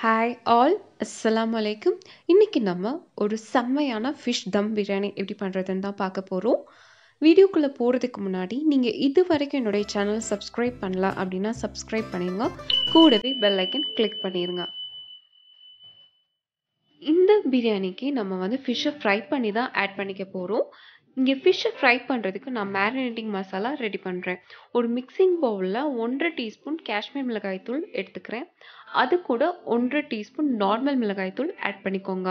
Hi all அஸ்ஸலாமு அலைக்கும். இன்னைக்கு நம்ம ஒரு செம்மையான ஃபிஷ் தம் பிரியாணி எப்படி பண்ணுறதுன்னு தான் பார்க்க போகிறோம். வீடியோக்குள்ளே போகிறதுக்கு முன்னாடி நீங்கள் இது வரைக்கும் என்னுடைய சேனல் சப்ஸ்கிரைப் பண்ணல அப்படின்னா சப்ஸ்கிரைப் பண்ணிடுங்க. கூடவே பெல் ஐக்கன் கிளிக் பண்ணிடுங்க. இந்த பிரியாணிக்கு நம்ம வந்து ஃபிஷ்ஷை ஃப்ரை பண்ணி தான் ஆட் பண்ணிக்க போகிறோம். இங்கே ஃபிஷ்ஷை ஃப்ரை பண்ணுறதுக்கு நான் மேரினேட்டிங் மசாலா ரெடி பண்ணுறேன். ஒரு மிக்சிங் பவுலில் 1.5 டீஸ்பூன் காஷ்மீர் மிளகாய் தூள் எடுத்துக்கிறேன். அது கூட 1.5 டீஸ்பூன் நார்மல் மிளகாய் தூள் ஆட் பண்ணிக்கோங்க.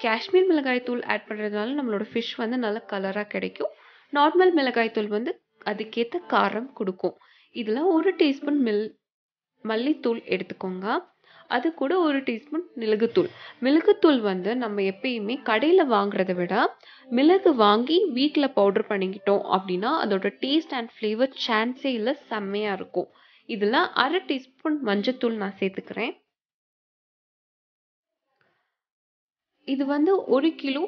காஷ்மீர் மிளகாய் தூள் ஆட் பண்ணுறதுனால நம்மளோட ஃபிஷ் வந்து நல்ல கலராக கிடைக்கும். நார்மல் மிளகாய் தூள் வந்து அதுக்கேற்ற காரம் கொடுக்கும். இதில் 1 டீஸ்பூன் மல்லித்தூள் எடுத்துக்கோங்க. அது கூட 1 டீஸ்பூன் மிளகுத்தூள். மிளகுத்தூள் வந்து நம்ம எப்பயுமே கடையில் வாங்குறத விட மிளகு வாங்கி வீட்டில் பவுடர் பண்ணிக்கிட்டோம் அப்படின்னா அதோட டேஸ்ட் அண்ட் ஃப்ளேவர் சான்ஸே இல்லை, செம்மையாக இருக்கும். இதில் 1/2 டீஸ்பூன் மஞ்சத்தூள் நான் சேர்த்துக்கிறேன். இது வந்து 1 கிலோ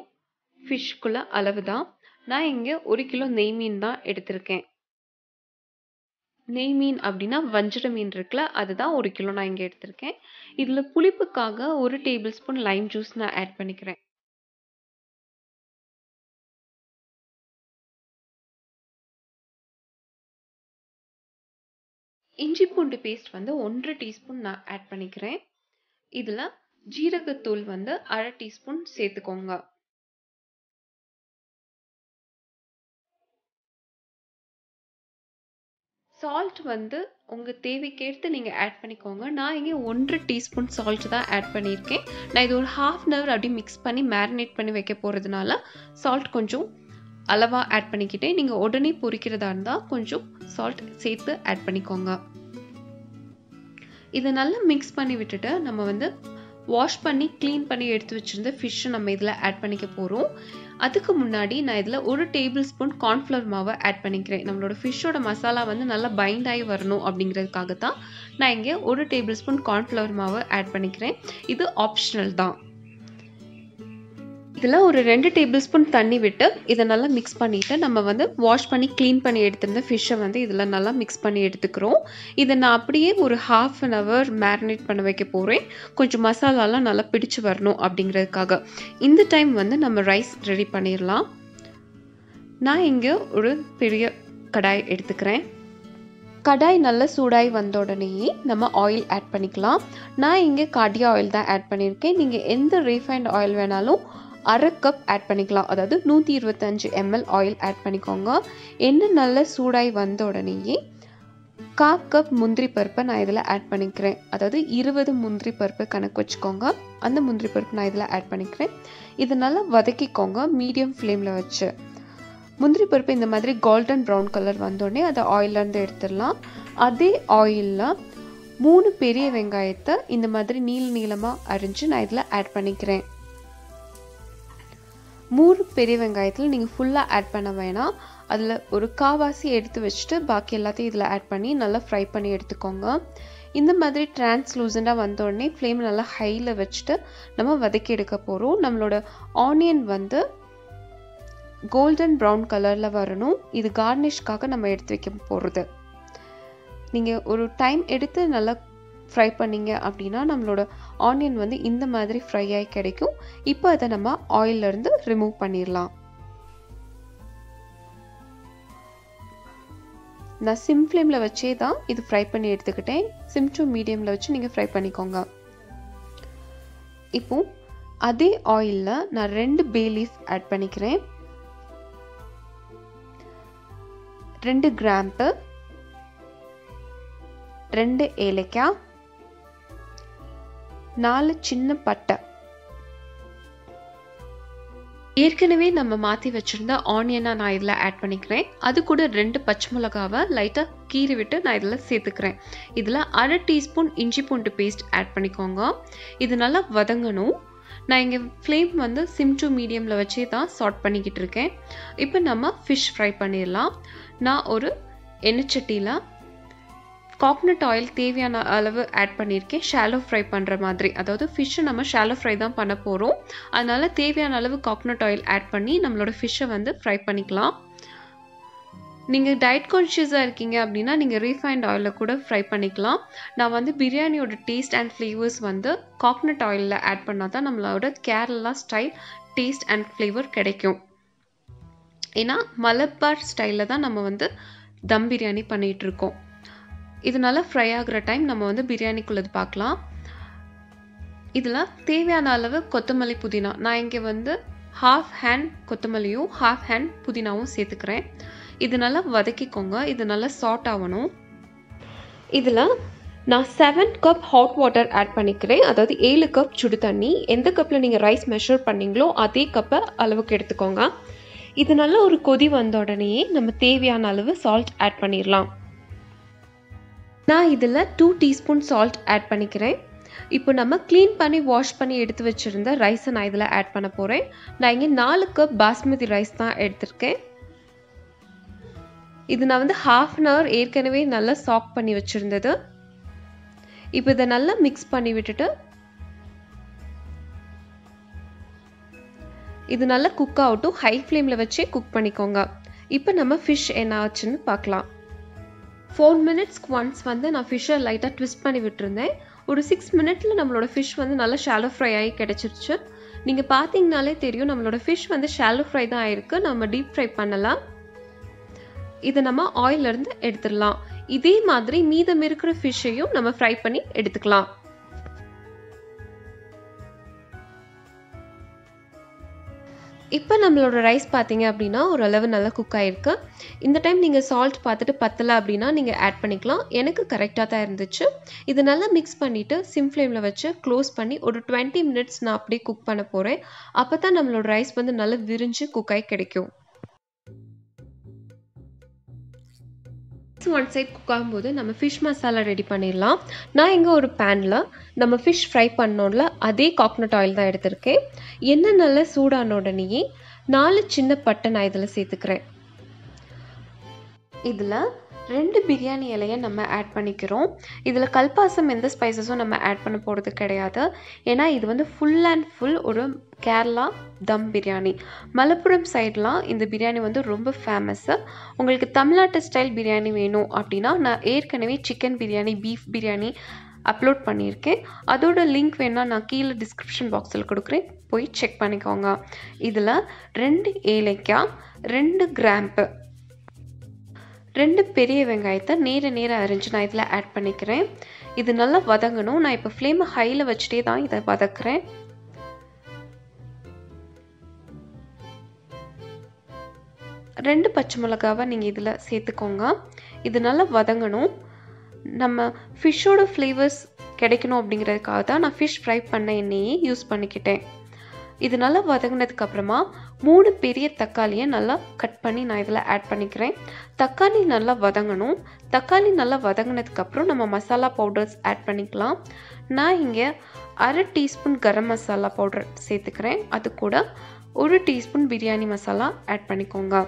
ஃபிஷ்க்குள்ள அளவு தான். நான் இங்கே 1 கிலோ நெய் மீன் தான் எடுத்திருக்கேன். நெய் மீன் அப்படின்னா வஞ்சர மீன் இருக்குல்ல, அதுதான் 1 கிலோ நான் இங்கே எடுத்திருக்கேன். இதில் புளிப்புக்காக 1 டேபிள் ஸ்பூன் லைம் ஜூஸ் நான் ஆட் பண்ணிக்கிறேன். இஞ்சி பூண்டு பேஸ்ட் வந்து 1/2 டீஸ்பூன் நான் ஆட் பண்ணிக்கிறேன். இதில் ஜீரகத்தூள் வந்து 1/2 டீஸ்பூன் சேர்த்துக்கோங்க. சால்ட் வந்து உங்கள் தேவைக்கேற்று நீங்கள் ஆட் பண்ணிக்கோங்க. நான் இங்கே 1/2 டீஸ்பூன் சால்ட் தான் ஆட் பண்ணியிருக்கேன். நான் இது ஒரு 1/2 hour அப்படி மிக்ஸ் பண்ணி மேரினேட் பண்ணி வைக்க போகிறதுனால சால்ட் கொஞ்சம் அளவாக ஆட் பண்ணிக்கிட்டேன். நீங்கள் உடனே பொரிக்கிறதா இருந்தால் கொஞ்சம் சால்ட் சேர்த்து ஆட் பண்ணிக்கோங்க. இதை நல்லா மிக்ஸ் பண்ணி விட்டுட்டு நம்ம வந்து வாஷ் பண்ணி க்ளீன் பண்ணி எடுத்து வச்சுருந்த ஃபிஷ்ஷை நம்ம இதில் ஆட் பண்ணிக்க போகிறோம். அதுக்கு முன்னாடி நான் இதில் 1 டேபிள் ஸ்பூன் கார்ன்ஃப்ளவர் மாவை ஆட் பண்ணிக்கிறேன். நம்மளோட ஃபிஷ்ஷோட மசாலா வந்து நல்லா பைண்ட் ஆகி வரணும் அப்படிங்கிறதுக்காக தான் நான் இங்கே 1 டேபிள் ஸ்பூன் கார்ன்ஃப்ளவர் மாவை ஆட் பண்ணிக்கிறேன். இது ஆப்ஷனல் தான். இதில் ஒரு 2 டேபிள் ஸ்பூன் தண்ணி விட்டு இதை நல்லா மிக்ஸ் பண்ணிவிட்டு நம்ம வந்து வாஷ் பண்ணி க்ளீன் பண்ணி எடுத்திருந்த ஃபிஷ்ஷை வந்து இதில் நல்லா மிக்ஸ் பண்ணி எடுத்துக்கிறோம். இதை நான் அப்படியே ஒரு 1/2 hour மேரினேட் பண்ண வைக்க போகிறேன். கொஞ்சம் மசாலாலாம் நல்லா பிடிச்சு வரணும் அப்படிங்கிறதுக்காக. இந்த டைம் வந்து நம்ம ரைஸ் ரெடி பண்ணிடலாம். நான் இங்கே ஒரு பெரிய கடாய் எடுத்துக்கிறேன். கடாய் நல்லா சூடாகி வந்த உடனேயே நம்ம ஆயில் ஆட் பண்ணிக்கலாம். நான் இங்கே காடியா ஆயில் தான் ஆட் பண்ணியிருக்கேன். நீங்கள் எந்த ரீஃபைண்ட் ஆயில் வேணாலும் 1/2 கப் ஆட் பண்ணிக்கலாம். அதாவது 125 ml ஆயில் ஆட் பண்ணிக்கோங்க. எண்ணெய் நல்லா சூடாகி வந்த உடனேயே 1/4 கப் முந்திரி பருப்பை நான் இதில் ஆட் பண்ணிக்கிறேன். அதாவது 20 முந்திரி பருப்பு கணக்கு வச்சுக்கோங்க. அந்த முந்திரி பருப்பு நான் இதில் ஆட் பண்ணிக்கிறேன். இதை நல்லா வதக்கிக்கோங்க மீடியம் ஃப்ளேமில் வச்சு. முந்திரி பருப்பு இந்த மாதிரி கோல்டன் ப்ரௌன் கலர் வந்தோடனே அதை ஆயிலேருந்து எடுத்துடலாம். அதே ஆயிலில் 3 பெரிய வெங்காயத்தை இந்த மாதிரி நீளமாக அரிஞ்சு நான் இதில் ஆட் பண்ணிக்கிறேன். 3 பெரிய வெங்காயத்தில் நீங்கள் ஃபுல்லாக ஆட் பண்ண வேணாம். அதில் ஒரு காவாசி எடுத்து வச்சுட்டு பாக்கி எல்லாத்தையும் இதில் ஆட் பண்ணி நல்லா ஃப்ரை பண்ணி எடுத்துக்கோங்க. இந்த மாதிரி டிரான்ஸ்லூசண்டாக வந்தோடனே ஃப்ளேம் நல்லா ஹையில் வச்சுட்டு நம்ம வதக்கி எடுக்க போகிறோம். நம்மளோட ஆனியன் வந்து கோல்டன் ப்ரௌன் கலரில் வரணும். இது கார்னிஷ்காக நம்ம எடுத்து வைக்க போகிறது. நீங்கள் ஒரு டைம் எடுத்து நல்லா ஃப்ரை பண்ணிங்க அப்படின்னா நம்மளோட ஆனியன் வந்து இந்த மாதிரி ஃப்ரை ஆகி கிடைக்கும். இப்போ அதை நம்ம ஆயிலிருந்து ரிமூவ் பண்ணிடலாம். நான் சிம் ஃப்ளேமில் வச்சே தான் இது ஃப்ரை பண்ணி எடுத்துக்கிட்டேன். சிம் டு மீடியமில் வச்சு நீங்கள் ஃப்ரை பண்ணிக்கோங்க. இப்போ அதே ஆயிலில் நான் 2 பே லீஃப் ஆட் பண்ணிக்கிறேன். 2 கிராம்பு, 2 ஏலக்காய், 4 சின்ன பட்டை. ஏற்கனவே நம்ம மாற்றி வச்சுருந்த ஆனியனை நான் இதில் ஆட் பண்ணிக்கிறேன். அது கூட 2 பச்சை மிளகாவை லைட்டாக கீறி விட்டு நான் இதில் சேர்த்துக்கிறேன். இதில் 1/2 டீஸ்பூன் இஞ்சி பூண்டு பேஸ்ட் ஆட் பண்ணிக்கோங்க. இது நல்லா வதங்கணும். நான் இங்கே ஃப்ளேம் வந்து சிம் டு மீடியமில் வச்சே தான் சார்ட் பண்ணிக்கிட்டு இருக்கேன். இப்போ நம்ம ஃபிஷ் ஃப்ரை பண்ணிடலாம். நான் ஒரு எண்ணெய் சட்டியில் கோகனட் ஆயில் தேவையான அளவு ஆட் பண்ணியிருக்கேன். ஷாலோ ஃப்ரை பண்ணுற மாதிரி, அதாவது ஃபிஷ்ஷை நம்ம ஷாலோ ஃப்ரை தான் பண்ண போகிறோம். அதனால் தேவையான அளவு கோகனட் ஆயில் ஆட் பண்ணி நம்மளோட ஃபிஷ்ஷை வந்து ஃப்ரை பண்ணிக்கலாம். நீங்கள் டயட் கான்ஷியஸாக இருக்கீங்க அப்படின்னா நீங்கள் ரீஃபைண்ட் ஆயிலில் கூட ஃப்ரை பண்ணிக்கலாம். நான் வந்து பிரியாணியோட டேஸ்ட் அண்ட் ஃப்ளேவர்ஸ் வந்து கோகனட் ஆயிலில் ஆட் பண்ணால் தான் நம்மளோட Kerala style taste and flavour கிடைக்கும். ஏன்னா மலபார் ஸ்டைலில் தான் நம்ம வந்து தம் பிரியாணி பண்ணிகிட்ருக்கோம். இதனால ஃப்ரை ஆகிற டைம் நம்ம வந்து பிரியாணிக்குள்ளது பார்க்கலாம். இதில் தேவையான அளவு கொத்தமல்லி புதினா, நான் இங்கே வந்து ½ ஹேண்ட் கொத்தமல்லியும் ½ ஹேண்ட் புதினாவும் சேர்த்துக்கிறேன். இது நல்லா வதக்கிக்கோங்க. இது நல்லா சாட் ஆகணும். இதில் நான் 7 கப் ஹாட் வாட்டர் ஆட் பண்ணிக்கிறேன். அதாவது 7 கப் சுடு தண்ணி. எந்த கப்பில் நீங்கள் ரைஸ் மெஷர் பண்ணீங்களோ அதே கப்பை அளவுக்கு எடுத்துக்கோங்க. இது நல்ல ஒரு கொதி வந்த உடனேயே நம்ம தேவையான அளவு சால்ட் ஆட் பண்ணிடலாம். நான் இதில் 2 டீஸ்பூன் சால்ட் ஆட் பண்ணிக்கிறேன். இப்போ நம்ம க்ளீன் பண்ணி வாஷ் பண்ணி எடுத்து வச்சுருந்த ரைஸை நான் இதில் ஆட் பண்ண போகிறேன். நான் இங்கே 4 கப் பாஸ்மதி ரைஸ் தான் எடுத்திருக்கேன். இது நான் வந்து ½ அன் ஹவர் ஏற்கனவே நல்லா சாக் பண்ணி வச்சுருந்தது. இப்போ இதை நல்லா மிக்ஸ் பண்ணி விட்டுட்டு இது நல்லா குக் ஆகட்டும். ஹை ஃப்ளேமில் வச்சே குக் பண்ணிக்கோங்க. இப்போ நம்ம ஃபிஷ் என்ன ஆச்சுன்னு பார்க்கலாம். 4 மினிட்ஸ்க்கு ஒன்ஸ் வந்து நான் ஃபிஷ்ஷை லைட்டாக ட்விஸ்ட் பண்ணி விட்டுருந்தேன். ஒரு 6 மினிட்ல நம்மளோட ஃபிஷ் வந்து நல்லா ஷாலோ ஃப்ரை ஆகி கிடச்சிருச்சு. நீங்கள் பார்த்தீங்கனாலே தெரியும் நம்மளோட ஃபிஷ் வந்து ஷாலோ ஃப்ரை தான் ஆயிருக்கு. நம்ம டீப் ஃப்ரை பண்ணலாம். இதை நம்ம ஆயிலிருந்து எடுத்துடலாம். இதே மாதிரி மீதம் இருக்கிற ஃபிஷ்ஷையும் நம்ம ஃப்ரை பண்ணி எடுத்துக்கலாம். இப்போ நம்மளோட ரைஸ் பார்த்தீங்க அப்படின்னா ஓரளவு நல்லா குக் ஆகிருக்கு. இந்த டைம் நீங்கள் சால்ட் பார்த்துட்டு பத்தலை அப்படின்னா நீங்கள் ஆட் பண்ணிக்கலாம். எனக்கு கரெக்டாக தான் இருந்துச்சு. இது நல்லா மிக்ஸ் பண்ணிவிட்டு சிம் ஃப்ளேமில் வச்சு க்ளோஸ் பண்ணி ஒரு 20 மினிட்ஸ் நான் அப்படியே குக் பண்ண போகிறேன். அப்போ தான் நம்மளோட ரைஸ் வந்து நல்லா விரிஞ்சு குக் ஆகி கிடைக்கும். ஒன் சைட் குக் ஆகும்போது நம்ம ஃபிஷ் மசாலா ரெடி பண்ணிடலாம். நான் இங்கே ஒரு பேனில் நம்ம ஃபிஷ் ஃப்ரை பண்ணோம்ல அதே கோகனட் ஆயில் தான் எடுத்திருக்கேன். எண்ணெய் நல்லா சூடான உடனேயே 4 சின்ன பட்டை நான் இதில் சேர்த்துக்கிறேன். இதில் 2 பிரியாணி இலையை நம்ம ஆட் பண்ணிக்கிறோம். இதில் கல்பாசம் எந்த ஸ்பைசஸும் நம்ம ஆட் பண்ண போகிறது கிடையாது. ஏன்னா இது வந்து ஃபுல் அண்ட் ஃபுல் ஒரு கேரளா தம் பிரியாணி. மலப்புரம் சைட்லாம் இந்த பிரியாணி வந்து ரொம்ப ஃபேமஸ்ஸு. உங்களுக்கு தமிழ்நாட்டு ஸ்டைல் பிரியாணி வேணும் அப்படின்னா நான் ஏற்கனவே chicken biryani, beef biryani upload பண்ணியிருக்கேன். அதோட லிங்க் வேணால் நான் கீழே டிஸ்கிரிப்ஷன் பாக்ஸில் கொடுக்குறேன், போய் செக் பண்ணிக்கோங்க. இதில் 2 ஏலக்காய், 2 கிராம்பு, 2 பெரிய வெங்காயத்தை நேர அரிஞ்சு நான் இதில் ஆட் பண்ணிக்கிறேன். இது நல்லா வதங்கணும். நான் இப்போ ஃப்ளேமை ஹையில் வச்சுட்டே தான் இதை வதக்குறேன். ரெண்டு பச்சை மிளகாவை நீங்கள் இதில் சேர்த்துக்கோங்க. இது நல்லா வதங்கணும். நம்ம ஃபிஷ்ஷோட ஃப்ளேவர்ஸ் கிடைக்கணும் அப்படிங்கிறதுக்காக தான் நான் ஃபிஷ் ஃப்ரை பண்ண எண்ணெயே யூஸ் பண்ணிக்கிட்டேன். இது நல்லா வதங்கினதுக்கு அப்புறமா 3 பெரிய தக்காளியை நல்லா கட் பண்ணி நான் இதில் ஆட் பண்ணிக்கிறேன். தக்காளி நல்லா வதங்கணும். தக்காளி நல்லா வதங்கினதுக்கு அப்புறம் நம்ம மசாலா பவுடர்ஸ் ஆட் பண்ணிக்கலாம். நான் இங்கே 1/2 டீஸ்பூன் கரம் மசாலா பவுடர் சேர்த்துக்கிறேன். அது கூட 1 டீஸ்பூன் பிரியாணி மசாலா ஆட் பண்ணிக்கோங்க.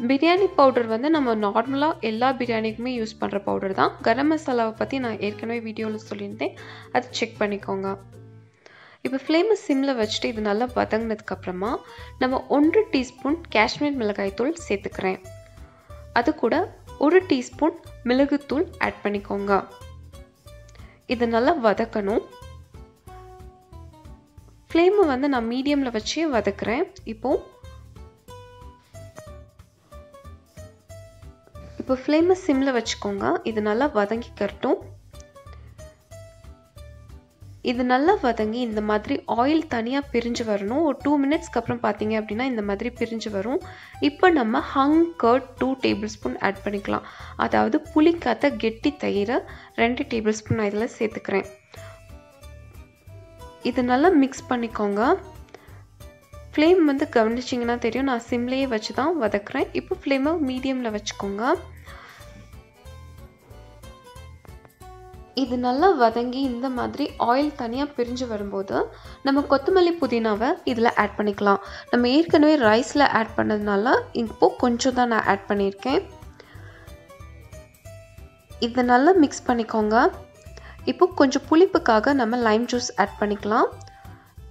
பிரியாணி பவுடர் வந்து நம்ம நார்மலாக எல்லா பிரியாணிக்குமே யூஸ் பண்ணுற பவுடர் தான். கரம் மசாலாவை பற்றி நான் ஏற்கனவே வீடியோவில் சொல்லியிருந்தேன், அதை செக் பண்ணிக்கோங்க. இப்போ ஃப்ளேமை சிம்மில் வச்சுட்டு இது நல்லா வதங்கினதுக்கப்புறமா நம்ம 1 டீஸ்பூன் காஷ்மீர் மிளகாய்த்தூள் சேர்த்துக்கிறேன். அது கூட 1 டீஸ்பூன் மிளகுத்தூள் ஆட் பண்ணிக்கோங்க. இது நல்லா வதக்கணும். ஃப்ளேமை வந்து நான் மீடியமில் வச்சே வதக்குறேன். இப்போ ஃப்ளேமை சிம்மில் வச்சுக்கோங்க. இது நல்லா வதங்கிக்கட்டும். இது நல்லா வதங்கி இந்த மாதிரி ஆயில் தனியாக பிரிஞ்சு வரணும். ஒரு 2 மினிட்ஸ்க்கு அப்புறம் பார்த்தீங்க அப்படின்னா இந்த மாதிரி பிரிஞ்சு வரும். இப்போ நம்ம ஹங் கர்ட் 2 டேபிள் ஸ்பூன் ஆட் பண்ணிக்கலாம். அதாவது புளிக்காத்த கெட்டி தயிரை 2 டேபிள் ஸ்பூன் நான் இதில் சேர்த்துக்கிறேன். இது நல்லா மிக்ஸ் பண்ணிக்கோங்க. ஃப்ளேம் வந்து கவனிச்சிங்கன்னா தெரியும், நான் சிம்லேயே வச்சு தான் வதக்குறேன். இப்போ ஃப்ளேமை மீடியமில் வச்சுக்கோங்க. இது நல்லா வதங்கி இந்த மாதிரி ஆயில் தனியாக பிரிஞ்சு வரும்போது நம்ம கொத்தமல்லி புதினாவை இதில் ஆட் பண்ணிக்கலாம். நம்ம ஏற்கனவே ரைஸில் ஆட் பண்ணதுனால இப்போது கொஞ்சம் தான் நான் ஆட் பண்ணியிருக்கேன். இதை நல்லா மிக்ஸ் பண்ணிக்கோங்க. இப்போ கொஞ்சம் புளிப்புக்காக நம்ம லைம் ஜூஸ் ஆட் பண்ணிக்கலாம்.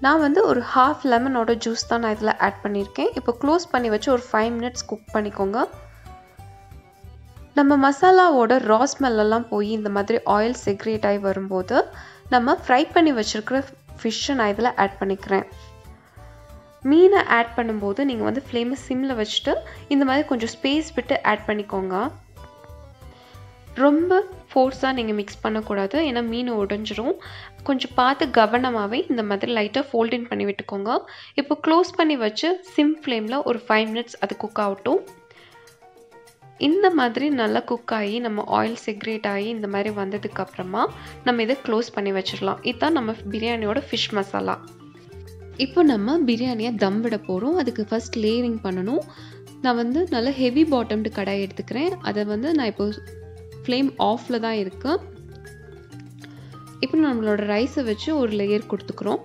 நான் வந்து ஒரு ½ லெமனோட ஜூஸ் தான் நான் இதில் ஆட் பண்ணியிருக்கேன். இப்போ க்ளோஸ் பண்ணி வச்சு ஒரு 5 மினிட்ஸ் குக் பண்ணிக்கோங்க. நம்ம மசாலாவோட ரா ஸ்மெல்லாம் போய் இந்த மாதிரி ஆயில் செக்ரேட் ஆகி வரும்போது நம்ம ஃப்ரை பண்ணி வச்சுருக்கிற ஃபிஷ்ஷை நான் இதில் ஆட் பண்ணிக்கிறேன். மீனை ஆட் பண்ணும்போது நீங்கள் வந்து ஃப்ளேமை சிம்மில் வச்சுட்டு இந்த மாதிரி கொஞ்சம் ஸ்பேஸ் விட்டு ஆட் பண்ணிக்கோங்க. ரொம்ப ஃபோர்ஸாக நீங்கள் மிக்ஸ் பண்ணக்கூடாது, ஏன்னா மீன் உடைஞ்சிரும். கொஞ்சம் பார்த்து கவனமாகவே இந்த மாதிரி லைட்டாக ஃபோல்டின் பண்ணி விட்டுக்கோங்க. இப்போ க்ளோஸ் பண்ணி வச்சு சிம் ஃப்ளேமில் ஒரு 5 மினிட்ஸ் அது குக் ஆகட்டும். இந்த மாதிரி நல்லா குக் ஆகி நம்ம ஆயில் செக்ரேட் ஆகி இந்த மாதிரி வந்ததுக்கப்புறமா நம்ம இதை க்ளோஸ் பண்ணி வச்சிடலாம். இதுதான் நம்ம பிரியாணியோட ஃபிஷ் மசாலா. இப்போ நம்ம பிரியாணியை தம் விட போகிறோம். அதுக்கு ஃபர்ஸ்ட் லேயரிங் பண்ணணும். நான் வந்து நல்லா ஹெவி பாட்டம்டு கடாய் எடுத்துக்கிறேன். அதை வந்து நான் இப்போ ஃப்ளேம் ஆஃபில் தான் இருக்கு. இப்போ நம்மளோட ரைஸை வச்சு ஒரு லேயர் கொடுத்துக்கிறோம்.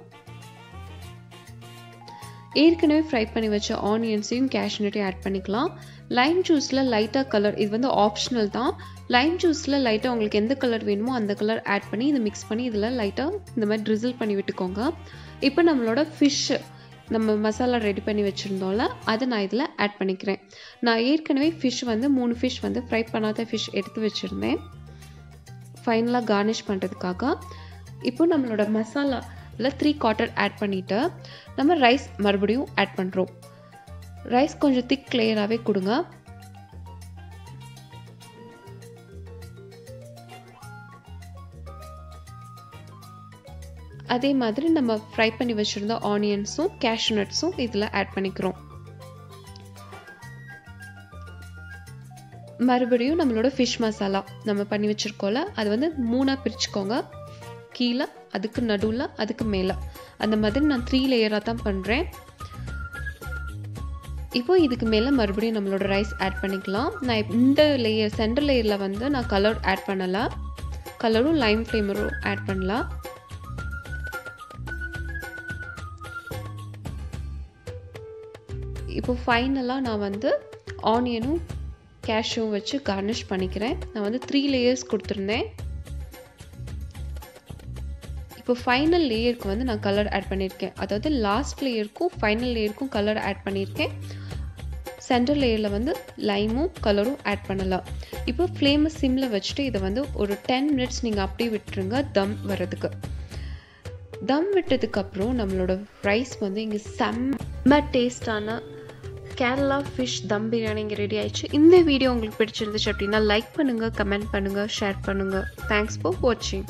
ஏற்கனவே ஃப்ரை பண்ணி வச்ச ஆனியன்ஸையும் கேஷ்நட்டையும் ஆட் பண்ணிக்கலாம். லைம் ஜூஸில் லைட்டாக கலர், இது வந்து ஆப்ஷனல் தான். லைம் ஜூஸில் லைட்டாக உங்களுக்கு எந்த கலர் வேணுமோ அந்த கலர் ஆட் பண்ணி இதை மிக்ஸ் பண்ணி இதில் லைட்டாக இந்த மாதிரி ட்ரிசில் பண்ணி விட்டுக்கோங்க. இப்போ நம்மளோட ஃபிஷ்ஷு நம்ம மசாலா ரெடி பண்ணி வச்சுருந்தோம்ல, அதை நான் இதில் ஆட் பண்ணிக்கிறேன். நான் ஏற்கனவே ஃபிஷ் வந்து 3 ஃபிஷ் வந்து ஃப்ரை பண்ணாத ஃபிஷ் எடுத்து வச்சுருந்தேன் ஃபைனலாக கார்னிஷ் பண்ணுறதுக்காக. இப்போ நம்மளோட மசாலாவில் 3/4 ஆட் பண்ணிவிட்டு நம்ம ரைஸ் மறுபடியும் ஆட் பண்ணுறோம். ரைஸ் கொஞ்சம் திக் லேயராகவே கொடுங்க. அதே மாதிரி நம்ம ஃப்ரை பண்ணி வச்சுருந்த ஆனியன்ஸும் கேஷ்யூ நட்ஸும் இதில் ஆட் பண்ணிக்கிறோம். மறுபடியும் நம்மளோட ஃபிஷ் மசாலா நம்ம பண்ணி வச்சுருக்கோம்ல, அது வந்து 3ஆக பிரிச்சுக்கோங்க. கீழே, அதுக்கு நடுவில், அதுக்கு மேலே, அந்த மாதிரி நான் 3 லேயராக தான் பண்ணுறேன். இப்போ இதுக்கு மேலே மறுபடியும் நம்மளோட ரைஸ் ஆட் பண்ணிக்கலாம். நான் இந்த லேயர் சென்டர் லேயரில் வந்து நான் கலர் ஆட் பண்ணலாம். கலரும் லைம் ஃப்ளேவரும் ஆட் பண்ணலாம். இப்போ ஃபைனலாக நான் வந்து ஆனியனும் கேஷ்யூவும் வச்சு கார்னிஷ் பண்ணிக்கிறேன். நான் வந்து 3 லேயர்ஸ் கொடுத்துருந்தேன். இப்போ ஃபைனல் லேயருக்கு வந்து நான் கலர் ஆட் பண்ணியிருக்கேன். அதாவது லாஸ்ட் லேயருக்கும் ஃபைனல் லேயருக்கும் கலர் ஆட் பண்ணியிருக்கேன். சென்டர் லேயரில் வந்து லைமும் கலரும் ஆட் பண்ணலாம். இப்போ ஃப்ளேமை சிம்மில் வச்சுட்டு இதை வந்து ஒரு 10 மினிட்ஸ் நீங்கள் அப்படியே விட்டுருங்க தம் வர்றதுக்கு. தம் விட்டதுக்கப்புறம் நம்மளோட ரைஸ் வந்து இங்கே செம்ம டேஸ்டான கேரளா ஃபிஷ் தம் பிரியாணி இங்கே ரெடி ஆயிடுச்சு. இந்த வீடியோ உங்களுக்கு பிடிச்சிருந்துச்சு அப்படின்னா லைக் பண்ணுங்கள், கமெண்ட் பண்ணுங்கள், ஷேர் பண்ணுங்கள். தேங்க்ஸ் ஃபார் வாட்சிங்.